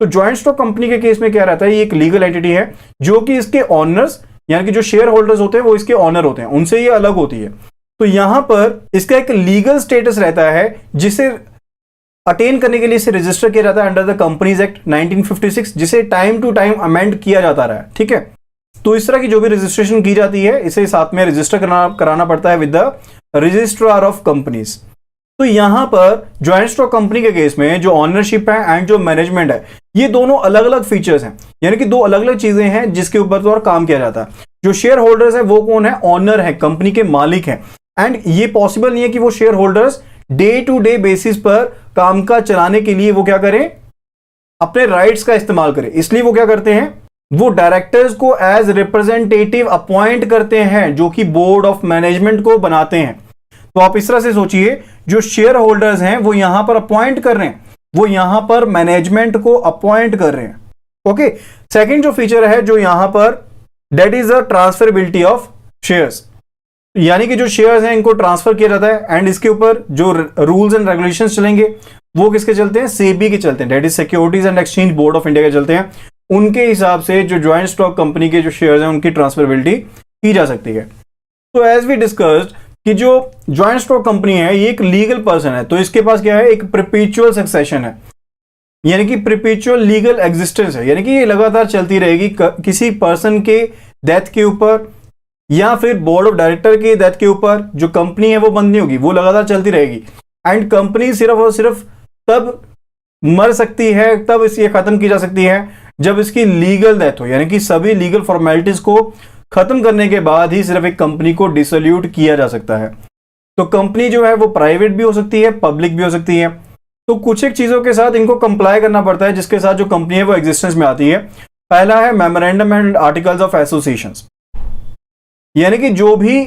तो joint stock company के case में क्या रहता है, ये एक लीगल एंटिटी है जो कि इसके ऑनर्स यानी कि जो शेयर होल्डर्स होते हैं वो इसके ऑनर होते हैं, उनसे ये अलग होती है। तो यहां पर इसका एक लीगल स्टेटस रहता है जिसे अटेन करने के लिए इसे रजिस्टर किया जाता है अंडर द कंपनीज एक्ट 1956, जिसे टाइम टू टाइम अमेंड किया जाता रहा है। ठीक है, तो इस तरह की जो भी रजिस्ट्रेशन की जाती है इसे साथ में रजिस्टर कराना पड़ता है with the registrar of companies. तो यहां पर ज्वाइंट स्टॉक कंपनी के केस में जो ऑनरशिप है एंड जो मैनेजमेंट है, ये दोनों अलग अलग फीचर्स हैं, यानी कि दो अलग अलग चीजें हैं जिसके ऊपर तो और काम किया जाता है। जो शेयर होल्डर्स है वो कौन है, ऑनर है, कंपनी के मालिक हैं। एंड ये पॉसिबल नहीं है कि वो share holders day to day basis पर काम का चलाने के लिए वो क्या करें, अपने राइट्स का इस्तेमाल करें। इसलिए वो क्या करते हैं, वो डायरेक्टर्स को एज रिप्रेजेंटेटिव अपॉइंट करते हैं जो कि बोर्ड ऑफ मैनेजमेंट को बनाते हैं। तो आप इस तरह से सोचिए, जो शेयर होल्डर्स हैं वो यहां पर अपॉइंट कर रहे हैं, वो यहां पर मैनेजमेंट को अपॉइंट कर रहे हैं। ओके, सेकंड जो फीचर है जो यहां पर, that is the transferability of shares, यानी कि जो शेयर्स हैं इनको ट्रांसफर किया जाता है एंड इसके ऊपर जो रूल्स एंड रेगुलेशंस चलेंगे वो किसके चलते हैं, सेबी के चलते हैं, that is securities and exchange board of India के चलते हैं। उनके हिसाब से जो ज्वाइंट स्टॉक कंपनी के जो शेयर्स हैं उनकी ट्रांसफरेबिलिटी की जा सकती है। तो एज वी डिस्कस्ड कि जो ज्वाइंट स्टॉक कंपनी है ये एक लीगल पर्सन है, तो इसके पास क्या है, एक परपेचुअल सक्सेशन है, यानी कि परपेचुअल लीगल एग्जिस्टेंस है, यानी कि ये लगातार चलती रहेगी। किसी पर्सन के डेथ के ऊपर या फिर बोर्ड ऑफ डायरेक्टर के डेथ के ऊपर जो कंपनी है वो बंद नहीं होगी, वो लगातार चलती रहेगी। एंड कंपनी सिर्फ और सिर्फ तब मर सकती है, तब इसे खत्म की जा सकती है जब इसकी लीगल डेथ हो, यानी कि सभी लीगल फॉर्मेलिटीज को खत्म करने के बाद ही सिर्फ एक कंपनी को डिसोल्यूट किया जा सकता है। तो कंपनी जो है वो प्राइवेट भी हो सकती है, पब्लिक भी हो सकती है। तो कुछ एक चीजों के साथ इनको कंप्लाई करना पड़ता है जिसके साथ जो कंपनी है वो एग्जिस्टेंस में आती है। पहला है memorandum and articles of association, यानी कि जो भी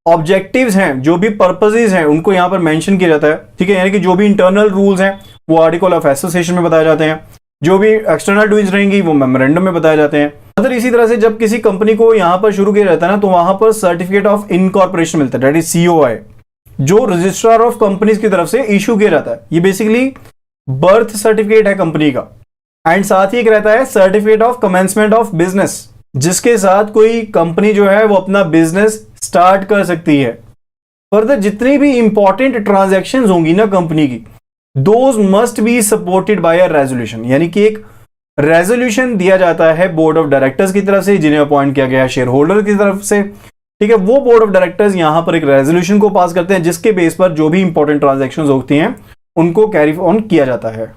ऑब्जेक्टिव्स हैं, जो भी पर्पसेस हैं उनको यहां पर मेंशन किया जाता है। ठीक है, यानी कि जो भी इंटरनल रूल्स हैं वो आर्टिकल ऑफ एसोसिएशन में बताए जाते हैं, जो भी एक्सटर्नल डूइंग्स रहेंगी वो मेमोरेंडम में बताए जाते हैं। अगर इसी तरह से जब किसी कंपनी को यहां पर शुरू किया जाता है ना, तो वहां पर सर्टिफिकेट ऑफ इनकॉर्पोरेशन मिलता है, दैट इज COI, जो रजिस्ट्रार ऑफ कंपनीज की तरफ से इशू किया जाता है। ये बेसिकली बर्थ सर्टिफिकेट है कंपनी का। एंड साथ ही एक रहता है certificate of commencement of business, जिसके साथ कोई कंपनी जो है वो अपना बिजनेस स्टार्ट कर सकती है। फर्दर जितनी भी इंपॉर्टेंट ट्रांजैक्शंस होंगी ना कंपनी की, those must be supported by a resolution, यानी कि एक रेजोल्यूशन दिया जाता है बोर्ड ऑफ डायरेक्टर्स की तरफ से जिन्हें अपॉइंट किया गया है शेयर होल्डर की तरफ से। ठीक है, वो बोर्ड ऑफ डायरेक्टर्स यहां पर एक रेजोल्यूशन को पास करते हैं जिसके बेस पर जो भी इंपॉर्टेंट ट्रांजैक्शंस होती हैं उनको कैरी ऑन किया जाता है।